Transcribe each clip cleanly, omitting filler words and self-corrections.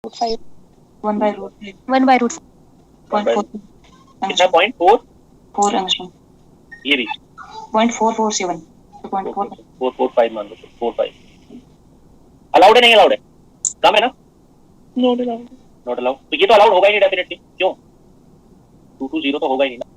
5 1 by root 1 by root 0.4 कितना 0.4 4 angstrom ये भी 0.447 तो 0.4 445 मान लो 45 अलाउड है नहीं अलाउड है कम है ना नॉट अलाउड नॉट अलाउड तो ये तो अलाउड होगा ही नहीं डेफिनेटली क्यों 220 तो होगा ही नहीं ना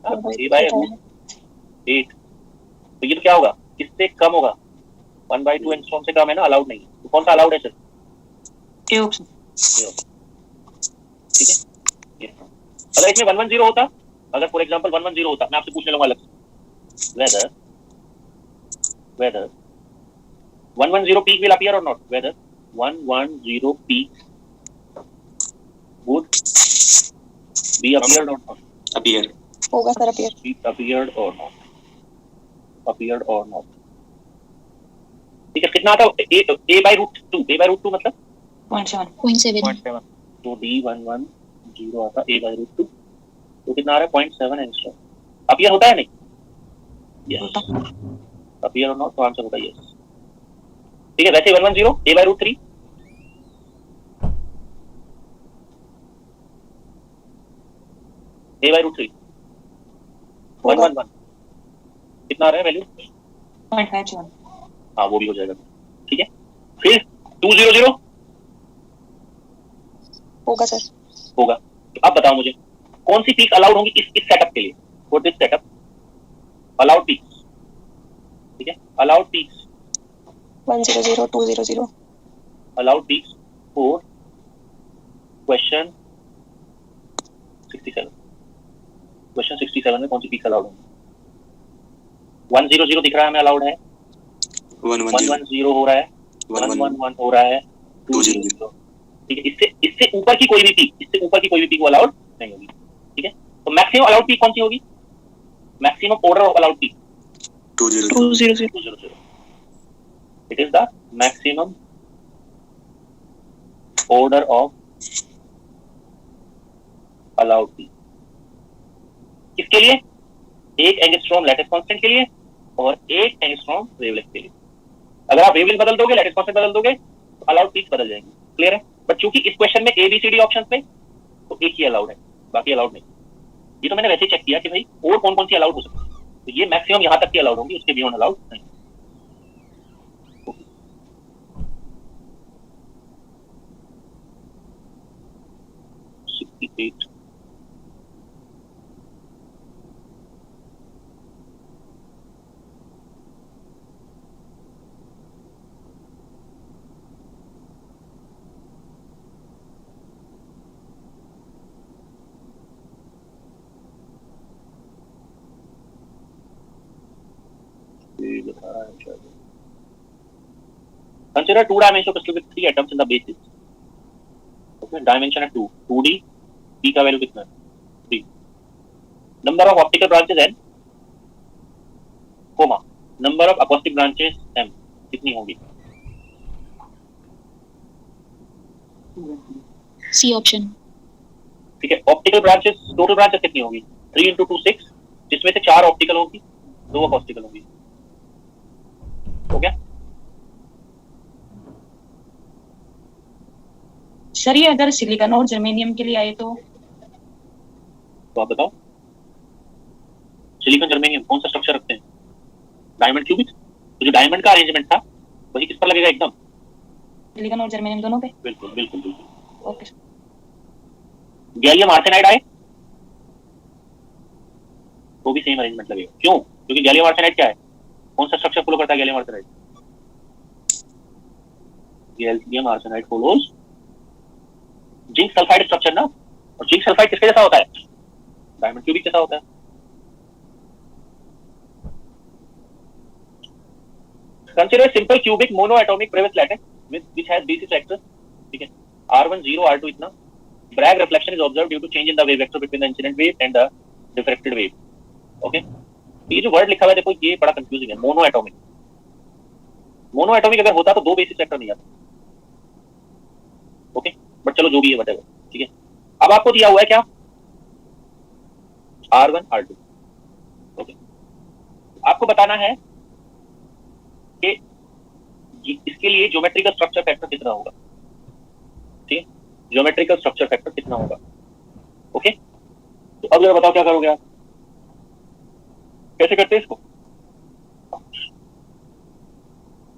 ए बाय रूट 8 तो ये तो क्या होगा किससे कम होगा 1/2 एंगस्ट्रॉम से कम है ना अलाउड नहीं तो कौन सा अलाउड है सर ए ऑप्शन ठीक है ये अगर इसमें 110 होता अगर फॉर एग्जांपल 110 होता मैं आपसे पूछने लूंगा अलग whether 110 peak will appear or not whether 110 peak would be appeared or not appear होगा sir appear appeared or not ठीक है कितना आता a by root 2 मतलब 0.7 तो D110 आता a by root 2 तो कितना आ रहा है 0.7 एंगस्ट्रॉम अपीयर होता है नहीं यस अपीयर और नॉट तो आंसर होगा यस ठीक है वैसे 110 a by root 3 a by root 3 111 कितना आ रहा है वैल्यू 0.57 हाँ वो भी हो जाएगा ठीक है फिर 200 होगा सर होगा तो अब बताओ मुझे कौन सी पीक अलाउड होंगी इस सेटअप के लिए for this setup allowed peaks ठीक है allowed peaks 100 200 allowed peaks for question 67 में कौन सी पीक्स अलाउड होंगी 100 दिख रहा है हमें अलाउड है 110 हो रहा है 111 हो रहा है 200 ठीक है इससे ऊपर की कोई भी पीक अलाउड नहीं होगी ठीक है तो मैक्सिमम अलाउड पीक कौन सी होगी maximum order of allowed peak 200 it is the maximum order of allowed peak किसके लिए एक एंगस्ट्रॉम लैटिस कांस्टेंट के लिए और एक एंगस्ट्रॉम वेवलेंथ के लिए अगर आप वेवलेंथ बदल दोगे लैटिस कांस्टेंट बदल दोगे तो अलाउड पीक्स बदल जाएंगे क्लियर है बट चूंकि इस क्वेश्चन में ABCD ऑप्शंस में तो एक ही अलाउड है बाकी अलाउड नहीं ये तो मैंने वैसे ही चेक किया कि भाई और कौन कौन सी अलाउड हो सकती है तो ये मैक्सिमम यहां तक की अलाउड होंगी उसके बियॉन्ड अलाउड नहीं 68 Consider two-dimensional crystal with 3 atoms in the basis. Okay, dimension है 2. 2D, P का वैल्यू कितना है? 3. Number of optical branches N, comma. Number of acoustic branches M. कितनी होंगी? सी ऑप्शन ठीक है. Optical branches, total branches कितनी होगी? 3 into 2 6, जिसमें से 4 ऑप्टिकल होंगी, 2 अकॉस्टिकल होंगी. हो गया? सर ये अगर सिलिकॉन और जर्मेनियम के लिए आए तो आप बताओ सिलिकॉन जर्मेनियम कौन सा स्ट्रक्चर रखते हैं डायमंड क्यूबिक तो जो डायमंड का अरेंजमेंट था वही किस पर लगेगा एकदम सिलिकॉन और जर्मेनियम दोनों पे बिल्कुल बिल्कुल बिल्कुल ओके गैलियम आर्सेनाइड आए तो भी सेम अरेंजमेंट लगेगा क्यों क्योंकि गैलियम आर्सेनाइड क्या है कौन सा स्ट्रक्चर फॉलो करता है गैलियम आर्सेनाइड ये LCM arsenide follows zinc sulphide structure ना, और जिंक सल्फाइड किसके जैसा होता है? डायमंड क्यूबिक जैसा होता है। Consider a simple cubic monoatomic Previs lattice which has BC sectors, ठीक है, R1 0 R2 इतना। Bragg reflection is observed due to change in the wave vector between the incident wave and the diffracted wave, okay? ये जो word लिखा हुआ है देखो, ये बड़ा कंफ्यूजिंग है। मोनोएटॉमिक, मोनोएटॉमिक अगर होता तो दो बेसिस सेक्टर नहीं आता, ओके, बट चलो जो भी है व्हाटएवर, ठीक है। अब आपको दिया हुआ है क्या? R1 R2, okay. आपको बताना है कि इसके लिए ज्योमेट्रिकल स्ट्रक्चर फैक्टर कितना होगा, ठीक है, ज्योमेट्रिकल स्ट्रक्चर फैक्टर कितना होगा, ओके। तो अब जरा बताओ क्या करोगे आप, कैसे करते हैं इसको?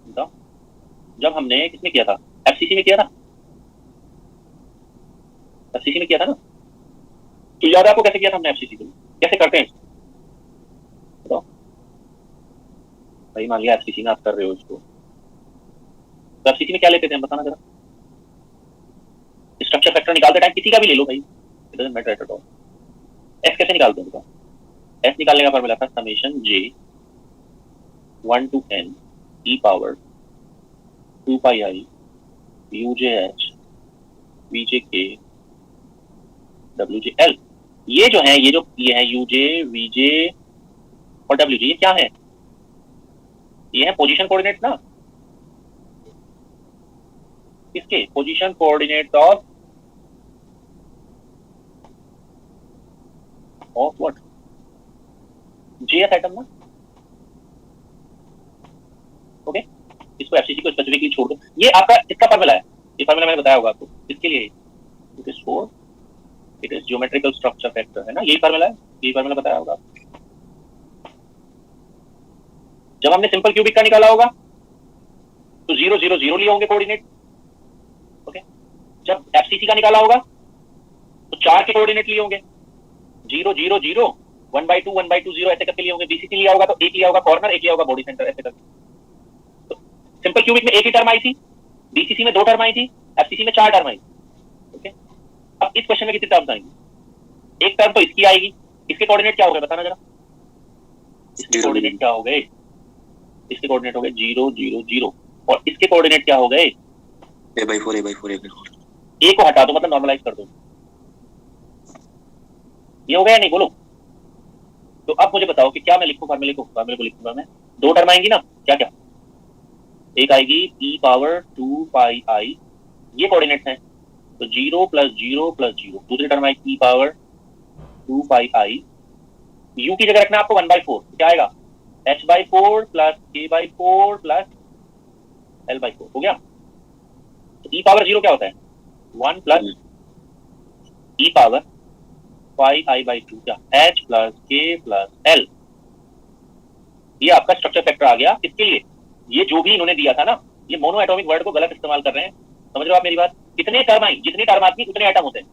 बताओ, जब हमने किसमें किया था? FCC में किया था, FCC में किया था ना, तो याद है आपको कैसे किया था हमने FCC के लिए? कैसे करते हैं इसको बताओ भाई। मान लिया FCC में आप कर रहे हो इसको, तो FCC में क्या लेते थे हम, बताना जरा। स्ट्रक्चर फैक्टर निकालते टाइम किसी का भी ले लो भाई, it doesn't matter at all. S कैसे निकालते हैं बताओ? S निकालने का फॉर्मूला था summation J 1 to n e power 2 pi I UJH VJK WJL। ये जो है, ये है UJ VJ और WJ, ये क्या है? ये है पोजीशन कोऑर्डिनेट ना, किसके? Position coordinate of what? JS atom ना, ओके। इसको FCC को स्पेसिफिकली छोड़ दो। ये आपका इसका फार्मूला है, ये फार्मूला मैंने बताया होगा आपको, इसके लिए it is for it is geometrical structure factor, है ना, यही फार्मूला है, यही फार्मूला बताया होगा। जब हमने सिंपल क्यूबिक का निकाला होगा तो 0 0 0 लिए होंगे कोऑर्डिनेट, ओके। जब FCC का निकाला होगा तो 4 के कोऑर्डिनेट लिए होंगे, 0 0 0 1/2 1/2 0 ऐसे करके लिए होंगे। BCC लिया होगा तो एक लिया होगा कॉर्नर, एक लिया होगा बॉडी सेंटर, ऐसे करके। तो सिंपल क्यूबिक में एक ही टर्म आई थी, BCC में 2 टर्म आई थी, FCC में 4 टर्म आई, ओके। अब इस क्वेश्चन में कितनी टर्म्स आएंगी? एक टर्म तो इसकी आएगी, इसके कोऑर्डिनेट क्या हो गए बताना जरा, इसके कोऑर्डिनेट क्या हो गए? इसके कोऑर्डिनेट हो गए 0 0 0, और इसके कोऑर्डिनेट क्या हो गए? A/4 A/4 A/4। ए को हटा दो, मतलब नॉर्मलाइज कर दो, ये हो गया नहीं? बोलो। तो अब मुझे बताओ कि क्या मैं लिखूं फार्मूले को? फार्मूले को लिखूंगा मैं, 2 टर्म आएंगी ना, क्या क्या? एक आएगी e पावर 2 pi I, ये कोऑर्डिनेट्स हैं, तो 0 + 0 + 0। दूसरी टर्म आएगी e power 2 pi I, u की जगह रखना आपको 1/4, क्या आएगा? h/4 + k/4 + l/4, हो गया। तो e पावर 0 क्या होता है? 1 + e पावर pi I/2, क्या? h + k + l। ये आपका स्ट्रक्चर फैक्टर आ गया। इसके लिए ये जो भी इन्होंने दिया था ना, ये मोनो एटॉमिक वर्ड को गलत इस्तेमाल कर रहे हैं, समझ रहे हो आप मेरी बात? कितने टर्म आई, जितने टर्म आती उतने एटम होते हैं,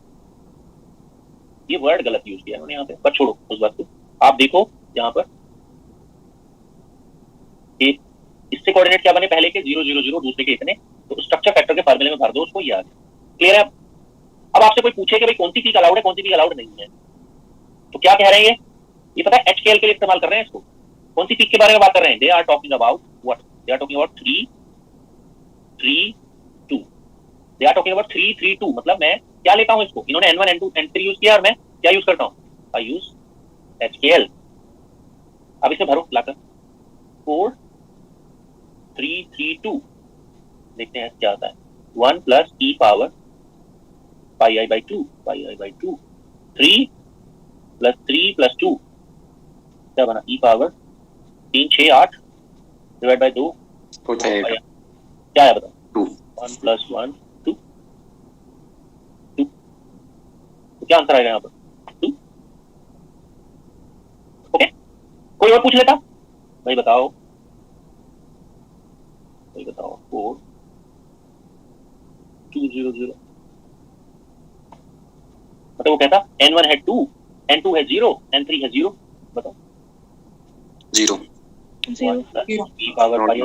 ये वर्ड गलत यूज किया उन्होंने यहाँ पे। पर छोड़ो उस बात को, आप देखो यहाँ पर इससे कोऑर्डिनेट क्या बने पहले के? 0 0 0, दूसरे के इतने, तो स्ट्रक्चर फैक्टर के फार्मूले में भर दो उसको, याद। क्लियर है? अब आपसे कोई पूछे कि भाई कौन सी पीक अलाउड है, कौन सी पीक अलाउड नहीं है, तो क्या कह रहे हैं? ये पता है HKL के लिए इस्तेमाल कर रहे हैं इसको। कौन सी पीक के बारे में बात कर रहे हैं? They are talking about what? They are talking about 3 3 2। They are talking about 3 3 2, मतलब मैं क्या लेता हूं इसको? इन्होंने N1 N2 N3 यूज किया और मैं क्या यूज करता हूं? आई यूज HKL। अब इसे भरो लाकर 4 3 3 2, देखते हैं क्या आता है। 1 + e power pi I/2 pi I/2, 3 + 3 + 2, क्या बना? e पावर 3 6 8 / 2 क्या है बताओ? 2। 1 + 1 2 2, तो क्या आंसर आएगा यहाँ पर? 2। ओके, कोई और पूछ लेता भाई? बताओ भाई, बताओ। 4 2 0 0, मतलब वो कहता N1 है 2, N2 है 0, N3 है 0, बताओ। 0 e power pi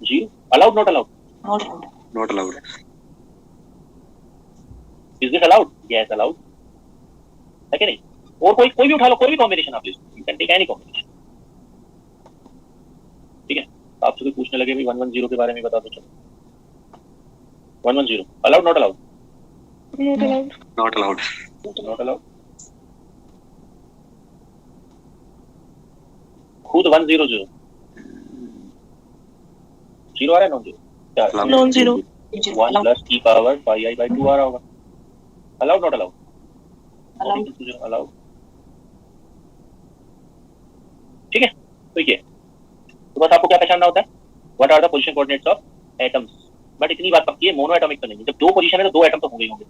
0, allowed not allowed? Not allowed Not allowed. Is this allowed? Yes allowed है कि नहीं? और कोई भी उठा लो, कोई भी कॉम्बिनेशन आप ले सकते, you can take any combination. ठीक है, आपसे कोई पूछने लगे भाई 110 के बारे में बता दो, चलो 110 allowed not allowed? Not allowed. Not allowed. Not allowed. खुद 100 0 आ रहा है, नॉन जीरो क्या Non-zero. 1 plus e power pi I by 2 आ रहा होगा। Allowed not allowed? Allowed allowed. ठीक है, तो ये तो बस आपको क्या पहचानना होता है, what are the position coordinates of atoms. But इतनी बात पक्की है, मोनो एटॉमिक तो नहीं, जब दो पोजीशन है तो दो एटम तो होंगे ही होंगे।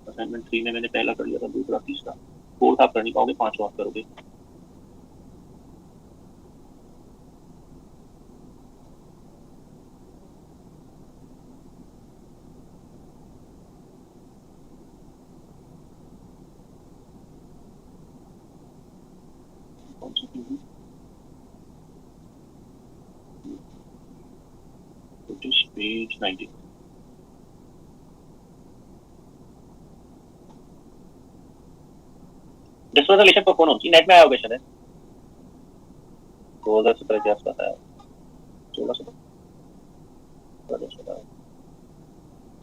असाइनमेंट 3 में मैंने पहला कर लिया था, दूसरा तीसरा, फोर्थ आप कर नहीं पाओगे, पांचवा आप करोगे। Page 90। Dispersal relation for phonons, net में आया होगा शायद, 2017 के आसपास आया, 1600।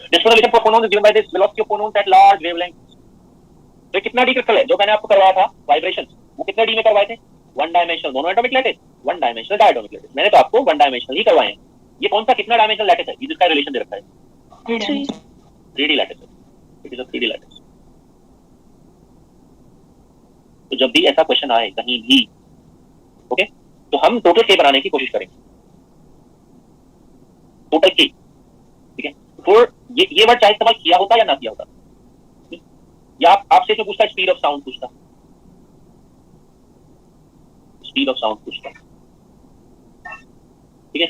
Dispersal relation for phonons is given by this velocity of phonons at large wavelength. तो कितना डी क्रिटिकल है, जो मैंने आपको करवाया था वाइब्रेशन, वो कितने डी में करवाए थे? One dimensional mono atomic lattice, one dimensional diatomic lattice. मैंने तो आपको वन डायमेंशनल ही करवाए हैं। ये कौन सा कितना डायमेंशनल लैटिस है, जिसका रिलेशन दे रखा है? 3D लैटिस है, it is a 3D lattice. तो जब भी ऐसा क्वेश्चन आए कहीं भी, ओके, तो हम टोटल के बनाने की कोशिश करेंगे, टोटल के। ठीक है, तो ये वर्ड चाहे इस्तेमाल किया होता या ना किया होता, या आपसे जो पूछता है स्पीड ऑफ साउंड पूछता, स्पीड ऑफ साउंड पूछता। ठीक है,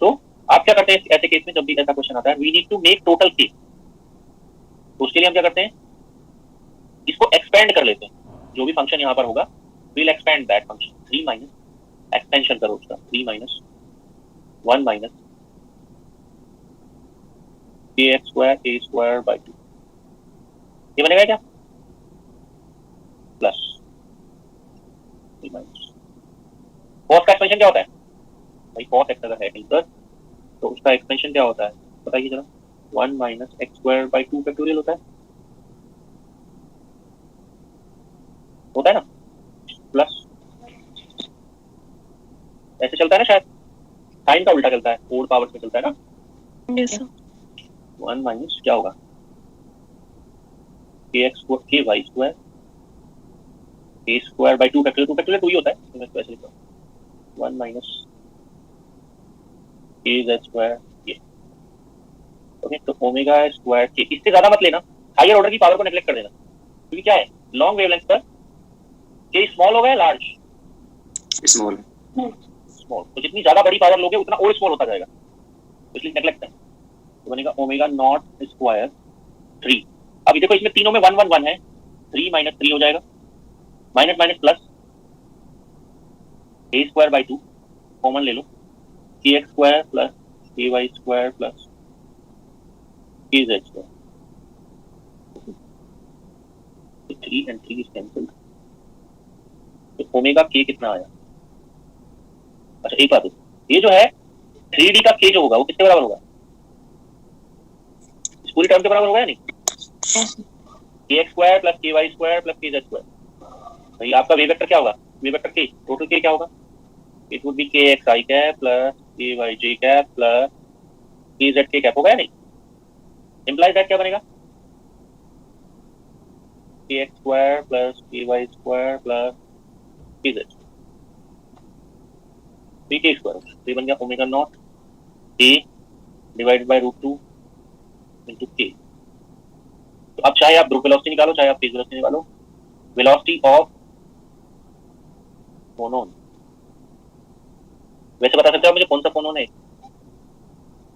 तो आप क्या करते हैं ऐसे केस में, जब भी ऐसा क्वेश्चन आता है, we need to make total K. तो उसके लिए हम क्या करते हैं, इसको एक्सपेंड कर लेते हैं, जो भी फंक्शन यहां पर होगा, will expand that function. 3 minus expansion करो उसका, 3 minus 1 minus kx square a square by 2, ये बनेगा क्या? प्लस 3 माइनस cos का एक्सपेंशन क्या होता है भाई? cos x अगर है कहीं पर तो उसका एक्सपेंशन क्या होता है बताइए जरा? 1 minus x square by 2 factorial होता है ना, प्लस ऐसे चलता है ना, शायद साइन का उल्टा चलता है, 4 पावर्स में चलता है ना। Yes, sir. 1 माइनस क्या होगा, kx k y square a square by 2 factorial 2 ही होता है, तो मैं ऐसे लिखता हूं 1 माइनस k z स्क्वायर ये। ओके, तो ओमेगा स्क्वायर k, इससे ज्यादा मत लेना, हायर ऑर्डर की पावर को नेग्लेक्ट कर देना, क्योंकि क्या है लॉन्ग वेवलेंथ पर k स्मॉल होगा या लार्ज? Small. स्मॉल, तो जितनी ज्यादा बड़ी पावर लोगे उतना और स्मॉल होता जाएगा, इसलिए नेग्लेक्ट करना। तो बनेगा ओमेगा नॉट स्क्वायर 3। अब देखो इसमें तीनों में 1 1 1 है, 3 माइनस 3 हो जाएगा, minus minus plus a square by 2 common ले लो, kx square plus ky square plus kz square. 3 and 3 is cancelled, तो ओमेगा k कितना आया? अच्छा एक बात, ये जो है 3D का k जो होगा वो किसके बराबर होगा? इस पूरी टर्म के बराबर होगा या नहीं? kx square plus ky square plus kz square. भाई आपका वे वेक्टर क्या होगा? Wave vector k total k क्या होगा? It would be kx i cap plus ky j cap plus kz k cap होगा या नहीं? इंप्लाइज दैट क्या बनेगा? kx square plus ky square plus kz k square, तो ये बन गया omega not a divided by root 2 into k। तो अब चाहे आप ग्रुप वेलोसिटी निकालो, चाहे आप फेज वेलोसिटी निकालो, वेलोसिटी ऑफ फोनोन। वैसे बता सकते हो मुझे कौन सा फोनोन है?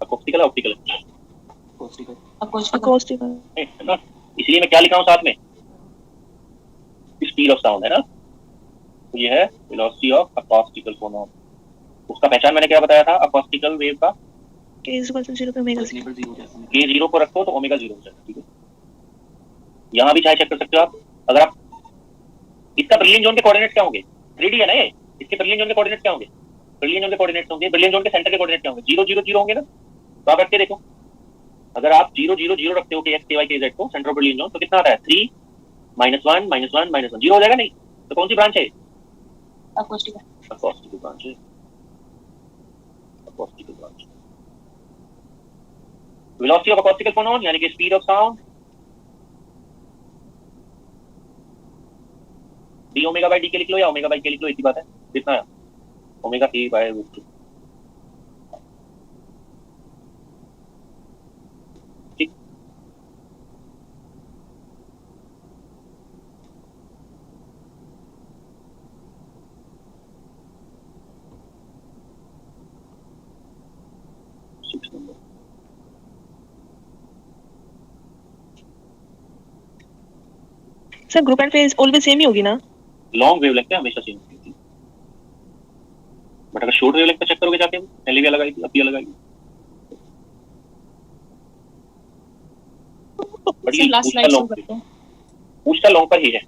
अकॉस्टिकल या ऑप्टिकल? Acoustical. इसलिए मैं क्या लिखा हूं साथ में, स्पीड ऑफ साउंड है ना, तो ये है वेलोसिटी ऑफ अकॉस्टिकल फोनोन। उसका पहचान मैंने क्या बताया था अकॉस्टिकल वेव का, k is equal to 0 पे ओमेगा 0। के 0 को रखो तो ओमेगा 0 हो जाएगा, ठीक है। यहां भी चाहे चेक कर सकते हो आप, अगर आप इसका ब्रिलियंट जोन के कोऑर्डिनेट्स क्या होंगे, 3D है ना ये, इसके ब्रिलियंट जोन के कोऑर्डिनेट्स क्या होंगे, ब्रिलियंट जोन के कोऑर्डिनेट्स होंगे, ब्रिलियंट जोन के सेंटर के कोऑर्डिनेट्स क्या होंगे, 0 0 0 होंगे ना। तो आप रख के देखो, अगर आप 0 0 0 रखते हो x k y k z को सेंटर ब्रिलियंट जोन, तो कितना आता है 3 -1 -1 -1 0 हो जाएगा नहीं। तो कौन सी ब्रांच है, अकॉस्टिकल ब्रांच है, अकॉस्टिकल ब्रांच। वेलोसिटी ऑफ अकॉस्टिकल फोनोन यानी कि speed of sound d omega by D के लिख लो या ओमेगा बाय के लिख लो, एक ही बात है, कितना है ओमेगा k बाय √2। ठीक, sir group and phase always same ही होगी ना? लॉन्ग वेवलेंथ है हमेशा सेम होती है, बट अगर शॉर्ट वेवलेंथ पे चेक करोगे जाके, पहले भी अलग आई थी अब भी अलग आएगी। बट ये लास्ट स्लाइड शो करते हैं। पूछता लॉन्ग पर ही है,